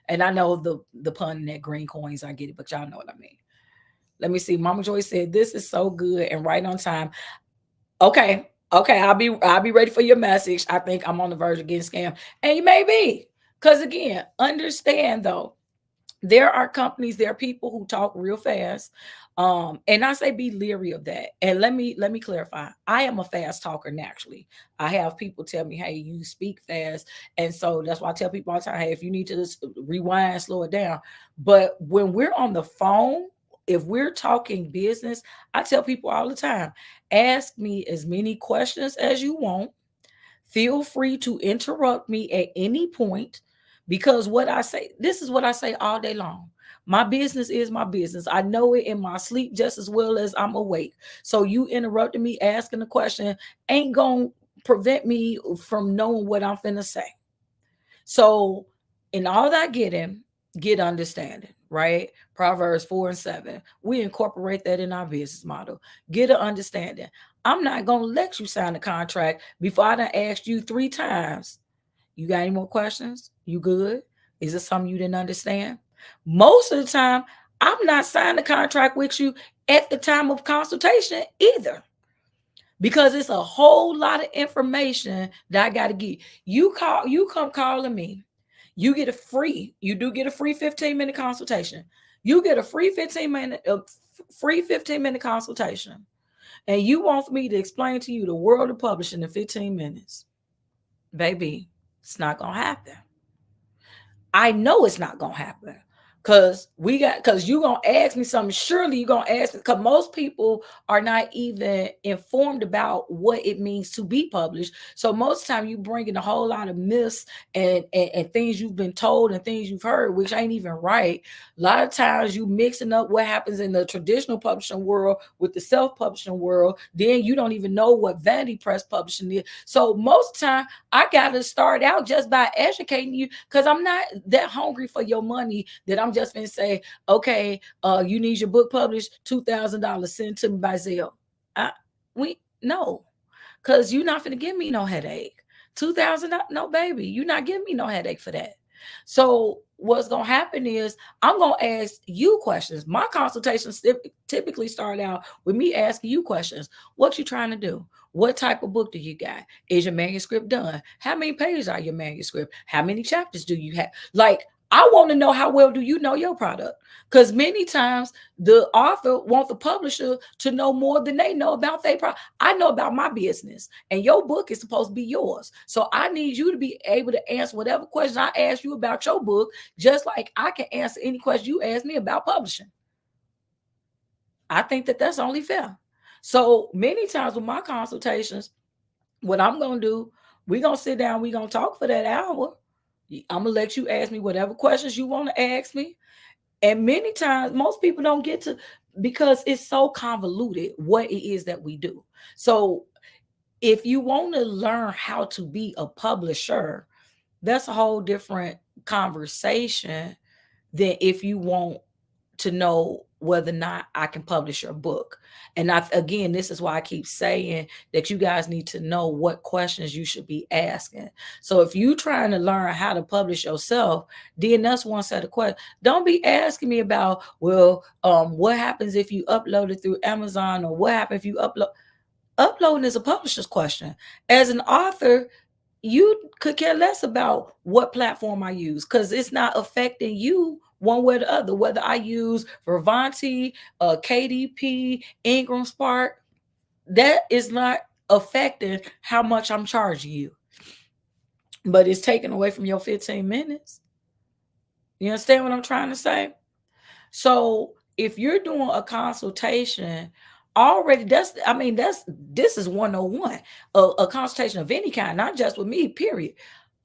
And I know the pun in that green coins, I get it, but y'all know what I mean. Let me see. Mama Joy said, "This is so good and right on time." Okay, okay, I'll be ready for your message. I think I'm on the verge of getting scammed, and you may be, because again, understand though, there are companies, there are people who talk real fast. And I say be leery of that. And let me clarify. I am a fast talker naturally. I have people tell me, hey, you speak fast. And so that's why I tell people all the time, hey, if you need to just rewind, slow it down. But when we're on the phone, if we're talking business, I tell people all the time, ask me as many questions as you want. Feel free to interrupt me at any point, because what I say, this is what I say all day long. My business is my business. I know it in my sleep just as well as I'm awake. So you interrupting me asking a question ain't going to prevent me from knowing what I'm finna say. So, in all that getting, get understanding, right? Proverbs 4 and 7. We incorporate that in our business model. Get an understanding. I'm not going to let you sign a contract before I done asked you 3 times. You got any more questions? You good? Is it something you didn't understand? Most of the time, I'm not signing a contract with you at the time of consultation either, because it's a whole lot of information that I got to get. You come calling me. You do get a free 15-minute consultation. You get a free 15-minute consultation. And you want me to explain to you the world of publishing in 15 minutes. Baby, it's not going to happen. I know it's not gonna happen. Cause you gonna ask me something. Surely you're gonna ask me, because most people are not even informed about what it means to be published. So most of the time you bring in a whole lot of myths and things you've been told and things you've heard, which ain't even right. A lot of times you mixing up what happens in the traditional publishing world with the self-publishing world. Then you don't even know what vanity press publishing is. So most of the time I gotta start out just by educating you, because I'm not that hungry for your money that I'm just gonna say, okay, you need your book published, $2,000, sent to me by Zelle. We no. because you're not going to give me no headache. 2000, no, baby, you're not giving me no headache for that. So what's going to happen is I'm going to ask you questions. My consultations typically start out with me asking you questions. What you trying to do? What type of book do you got? Is your manuscript done? How many pages are your manuscript? How many chapters do you have? Like, I want to know, how well do you know your product? Because many times the author wants the publisher to know more than they know about their product. I know about my business, and your book is supposed to be yours. So I need you to be able to answer whatever question I ask you about your book, just like I can answer any question you ask me about publishing. I think that that's only fair. So many times with my consultations, what I'm going to do, we're going to sit down, we're going to talk for that hour. I'm going to let you ask me whatever questions you want to ask me. And many times, most people don't get to, because it's so convoluted what it is that we do. So if you want to learn how to be a publisher, that's a whole different conversation than if you want to know whether or not I can publish your book. And again, this is why I keep saying that you guys need to know what questions you should be asking. So if you're trying to learn how to publish yourself, then that's one set of questions. Don't be asking me about, well, what happens if you upload it through Amazon, or what happens if you upload. Uploading is a publisher's question. As an author, you could care less about what platform I use, because it's not affecting you one way or the other. Whether I use Vervanti, KDP, Ingram Spark, that is not affecting how much I'm charging you. But it's taken away from your 15 minutes. You understand what I'm trying to say? So if you're doing a consultation, already this is 101. A consultation of any kind, not just with me, period.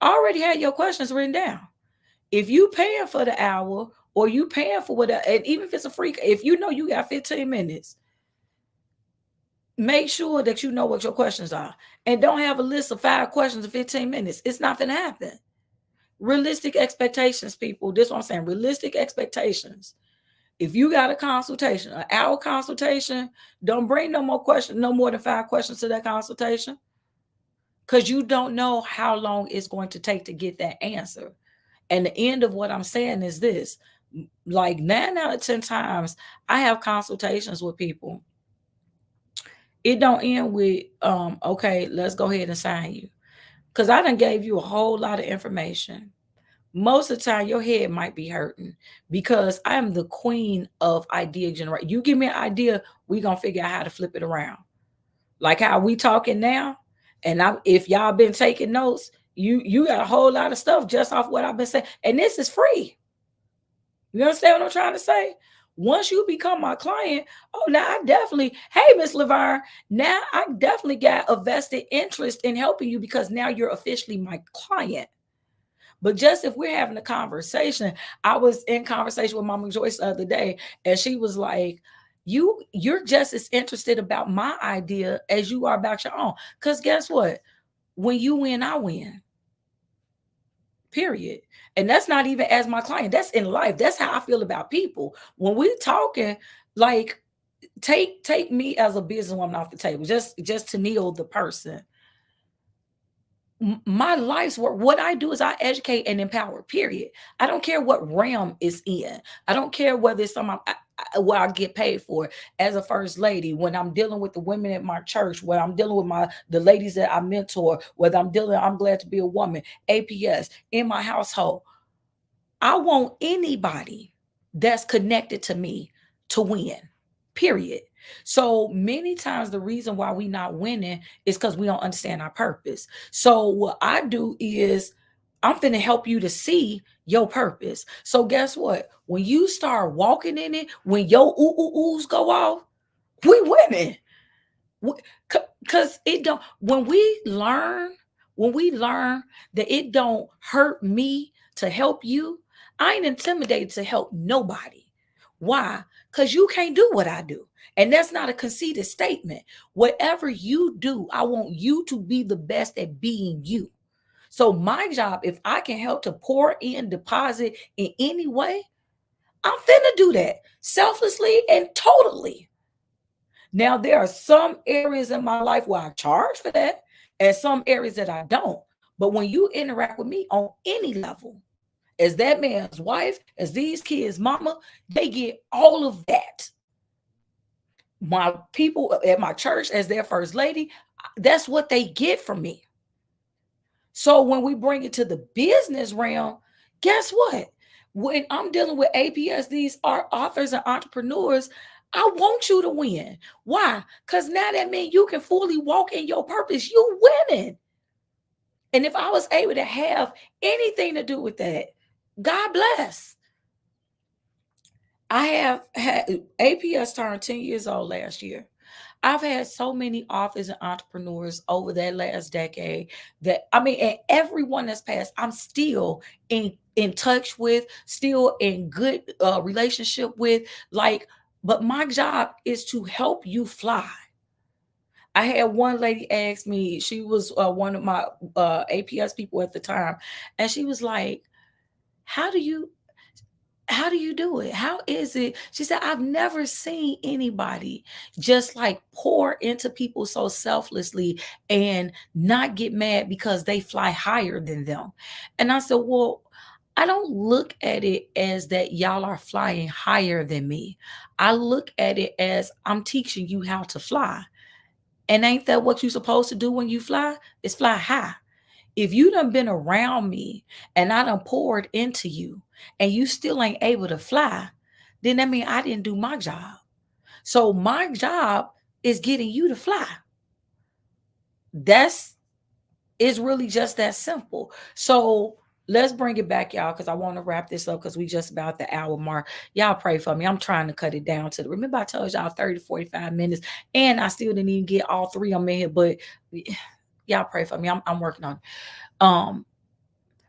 I already had your questions written down. If you paying for the hour, or you paying for whatever, and even if it's a free, if you know you got 15 minutes, make sure that you know what your questions are. And don't have a list of 5 questions in 15 minutes. It's not going to happen. Realistic expectations, people. This is what I'm saying. Realistic expectations. If you got a consultation, an hour consultation, don't bring no more than 5 questions to that consultation, because you don't know how long it's going to take to get that answer. And the end of what I'm saying is this: like 9 out of 10 times I have consultations with people, it don't end with, okay, let's go ahead and sign you. Because I done gave you a whole lot of information. Most of the time your head might be hurting, because I am the queen of idea generation. You give me an idea, we gonna figure out how to flip it around. Like how we talking now, and if y'all been taking notes, you got a whole lot of stuff just off what I've been saying, and this is free. You understand what I'm trying to say? Once you become my client, oh, now I definitely, hey, Miss Laverne, now I definitely got a vested interest in helping you, because now you're officially my client. But just if we're having a conversation, I was in conversation with Mama Joyce the other day, and she was like, you're just as interested about my idea as you are about your own. Because guess what? When you win, I win. Period. And that's not even as my client. That's in life. That's how I feel about people. When we talking, like, take me as a businesswoman off the table. Just to kneel the person. My life's work, what I do is I educate and empower, period. I don't care what realm it's in. I don't care whether it's something where I get paid for. As a first lady, when I'm dealing with the women at my church, when I'm dealing with the ladies that I mentor, whether I'm glad to be a woman, APS, in my household, I want anybody that's connected to me to win, period. So many times the reason why we not winning is because we don't understand our purpose. So what I do is I'm finna help you to see your purpose. So guess what? When you start walking in it, when your oohs go off, we winning. Because it don't, when we learn that it don't hurt me to help you, I ain't intimidated to help nobody. Why? Because you can't do what I do. And that's not a conceited statement. Whatever you do, I want you to be the best at being you. So my job, if I can help to pour in, deposit in any way, I'm finna do that selflessly and totally. Now, there are some areas in my life where I charge for that, and some areas that I don't. But when you interact with me on any level, as that man's wife, as these kids' mama, they get all of that. My people at my church, as their first lady, that's what they get from me. So when we bring it to the business realm, guess what? When I'm dealing with APS, these are authors and entrepreneurs, I want you to win. Why? Because now that means you can fully walk in your purpose. You winning. And if I was able to have anything to do with that, God bless. I have had APS turned 10 years old last year. I've had so many authors and entrepreneurs over that last decade that I mean, and everyone that's passed, I'm still in touch with, still in good relationship with. Like, but my job is to help you fly. I had one lady ask me, she was one of my APS people at the time, and she was like, "How do you do it? How is it?" She said, "I've never seen anybody just like pour into people so selflessly and not get mad because they fly higher than them." And I said, "Well, I don't look at it as that y'all are flying higher than me. I look at it as I'm teaching you how to fly. And ain't that what you're supposed to do when you fly? Is fly high. If you done been around me and I done poured into you and you still ain't able to fly, then that means I didn't do my job. So my job is getting you to fly. That's it's really just that simple. So let's bring it back, y'all, because I want to wrap this up because we just about the hour mark. Y'all pray for me. I'm trying to cut it down to the remember I told y'all 30 to 45 minutes, and I still didn't even get all three of them in here, but y'all pray for me. I'm working on it.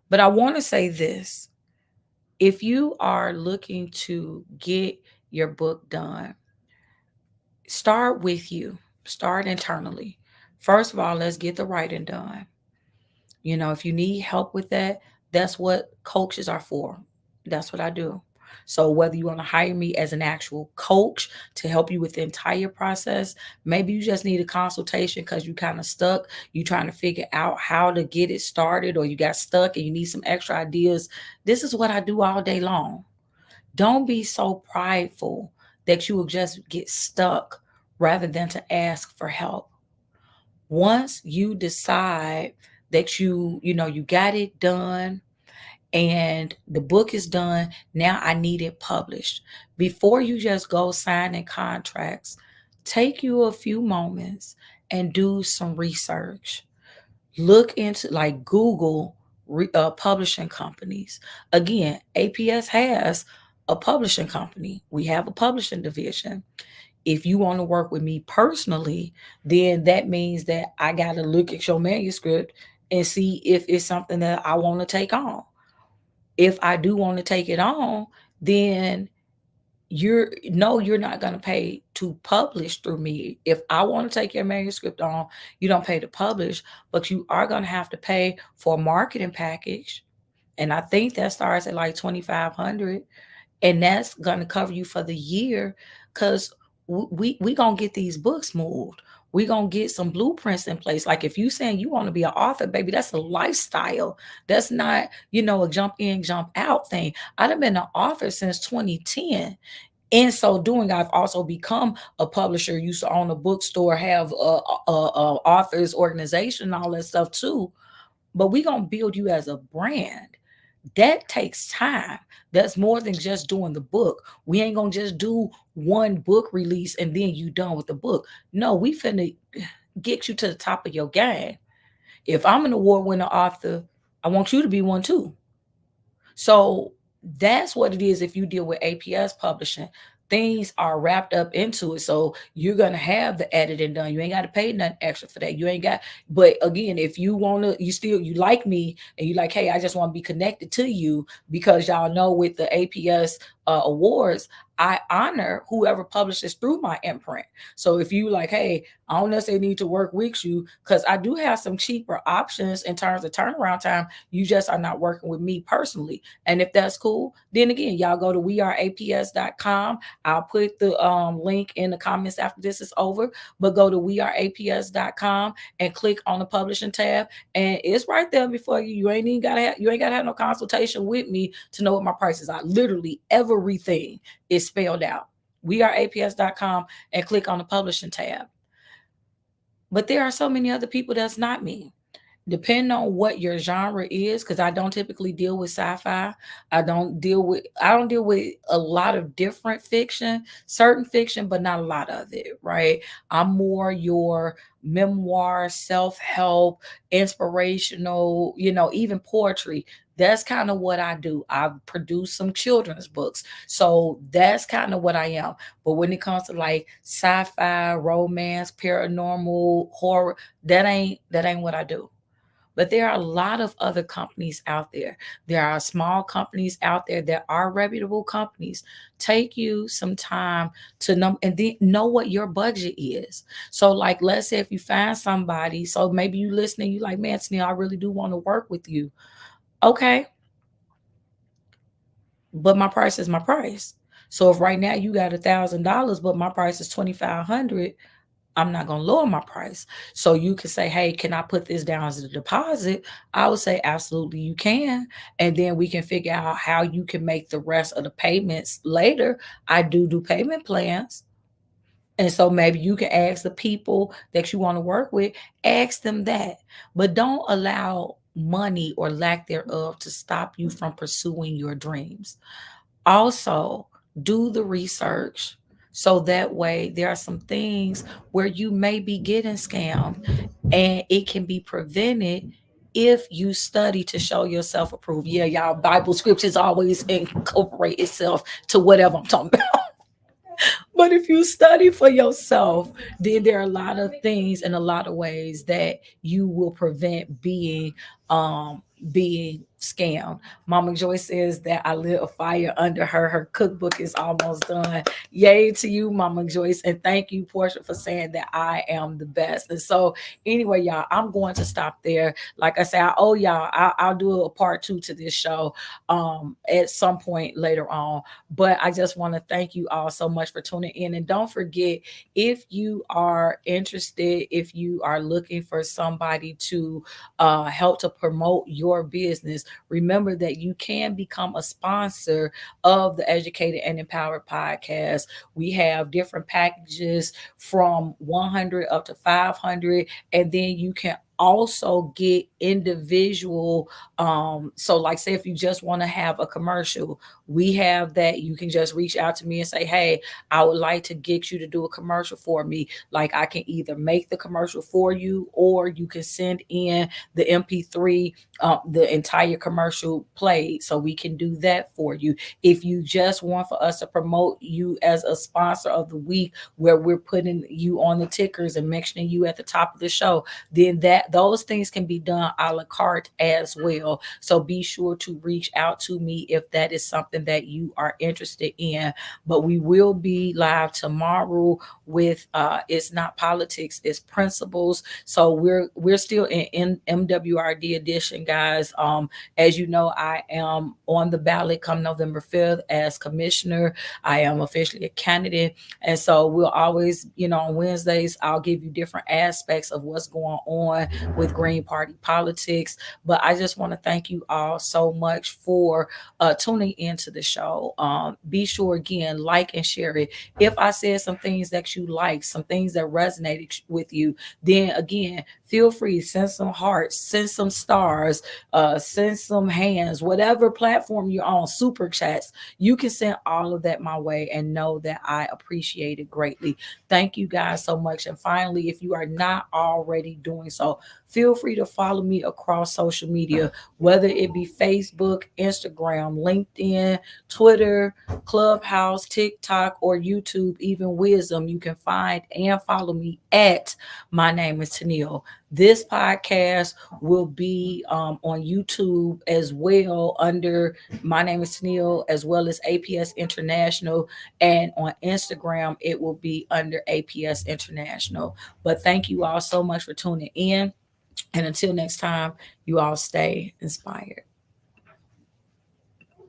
But I want to say this. If you are looking to get your book done, start with you, start internally. First of all, let's get the writing done. You know, if you need help with that, that's what coaches are for. That's what I do. So whether you want to hire me as an actual coach to help you with the entire process, maybe you just need a consultation because you kind of stuck, you trying to figure out how to get it started, or you got stuck and you need some extra ideas. This is what I do all day long. Don't be so prideful that you will just get stuck rather than to ask for help. Once you decide that you got it done and the book is done, now I need it published. Before you just go signing contracts, take you a few moments and do some research. Look into like Google publishing companies. Again, APS has a publishing company. We have a publishing division. If you want to work with me personally, then that means that I got to look at your manuscript and see if it's something that I want to take on. If I do want to take it on, then you're not going to pay to publish through me. If I want to take your manuscript on, you don't pay to publish, but you are going to have to pay for a marketing package. And I think that starts at like 2,500, and that's going to cover you for the year because we gonna get these books moved. We gonna get some blueprints in place. Like if you saying you want to be an author, baby, that's a lifestyle. That's not a jump in jump out thing. I've been an author since 2010. In so doing, I've also become a publisher, used to own a bookstore, have a authors organization, all that stuff too. But we gonna build you as a brand. That takes time. That's more than just doing the book. We ain't gonna just do one book release and then you done with the book. No, we finna get you to the top of your game. If I'm an award-winning author, I want you to be one too. So that's what it is if you deal with APS publishing. Things are wrapped up into it. So you're gonna have the editing done. You ain't got to pay nothing extra for that. You ain't got, but again, if you wanna, you like me and you like, hey, I just want to be connected to you because y'all know with the APS awards, I honor whoever publishes through my imprint. So if you like, hey, I don't necessarily need to work with you because I do have some cheaper options in terms of turnaround time. You just are not working with me personally. And if that's cool, then again, y'all go to weareaps.com. I'll put the link in the comments after this is over, but go to weareaps.com and click on the publishing tab, and it's right there before you. You ain't gotta have no consultation with me to know what my prices are. Literally everything is spelled out. Weareaps.com and click on the publishing tab. But there are so many other people that's not me. Depending on what your genre is, because I don't typically deal with sci-fi. I don't deal with a lot of different fiction, certain fiction, but not a lot of it, right? I'm more your memoir, self-help, inspirational, even poetry. That's kind of what I do. I've produced some children's books. So that's kind of what I am. But when it comes to like sci-fi, romance, paranormal, horror, that ain't what I do. But there are a lot of other companies out there. There are small companies out there that are reputable companies. Take you some time to know and then know what your budget is. So, like, let's say if you find somebody, so maybe you listening, you like, man, Tennille, I really do want to work with you. Okay, but my price is my price. So if right now you got $1,000, but my price is 2,500, I'm not going to lower my price. So you can say, hey, can I put this down as a deposit? I would say, absolutely, you can. And then we can figure out how you can make the rest of the payments later. I do payment plans. And so maybe you can ask the people that you want to work with, ask them that. But don't allow money or lack thereof to stop you from pursuing your dreams. Also, do the research so that way there are some things where you may be getting scammed and it can be prevented if you study to show yourself approved. Yeah, y'all, Bible scriptures always incorporate itself to whatever I'm talking about. But if you study for yourself, then there are a lot of things and a lot of ways that you will prevent being scammed. Mama Joy says that I lit a fire under her. Her cookbook is almost done. Yay to you, Mama Joyce. And thank you, Portia, for saying that I am the best. And so, anyway, y'all, I'm going to stop there. Like I said, I owe y'all, I'll do a part two to this show at some point later on. But I just want to thank you all so much for tuning in. And don't forget, if you are interested, if you are looking for somebody to help to promote your business, remember that you can become a sponsor of the Educated and Empowered podcast. We have different packages from 100 up to 500, and then you can also get individual so like say if you just want to have a commercial, we have that. You can just reach out to me and say, hey, I would like to get you to do a commercial for me. Like I can either make the commercial for you or you can send in the MP3, the entire commercial played, so we can do that for you. If you just want for us to promote you as a sponsor of the week, where we're putting you on the tickers and mentioning you at the top of the show, then that those things can be done a la carte as well. So be sure to reach out to me if that is something that you are interested in. But we will be live tomorrow with it's not politics, it's principles. So we're still in MWRD edition, guys. As you know, I am on the ballot come November 5th as commissioner. I am officially a candidate. And so we'll always, on Wednesdays, I'll give you different aspects of what's going on with Green Party politics. But I just want to thank you all so much for tuning into the show. Be sure again, like and share it. If I said some things that you like, some things that resonated with you, then again, feel free, send some hearts, send some stars, send some hands, whatever platform you're on, super chats. You can send all of that my way and know that I appreciate it greatly. Thank you guys so much. And finally, if you are not already doing so, feel free to follow me across social media, whether it be Facebook, Instagram, LinkedIn, Twitter, Clubhouse, TikTok, or YouTube, even Wisdom. You can find and follow me at My Name is Tennille. This podcast will be on YouTube as well under my name is Tennille, as well as APS International. And on Instagram, it will be under APS International. But thank you all so much for tuning in. And until next time, you all stay inspired.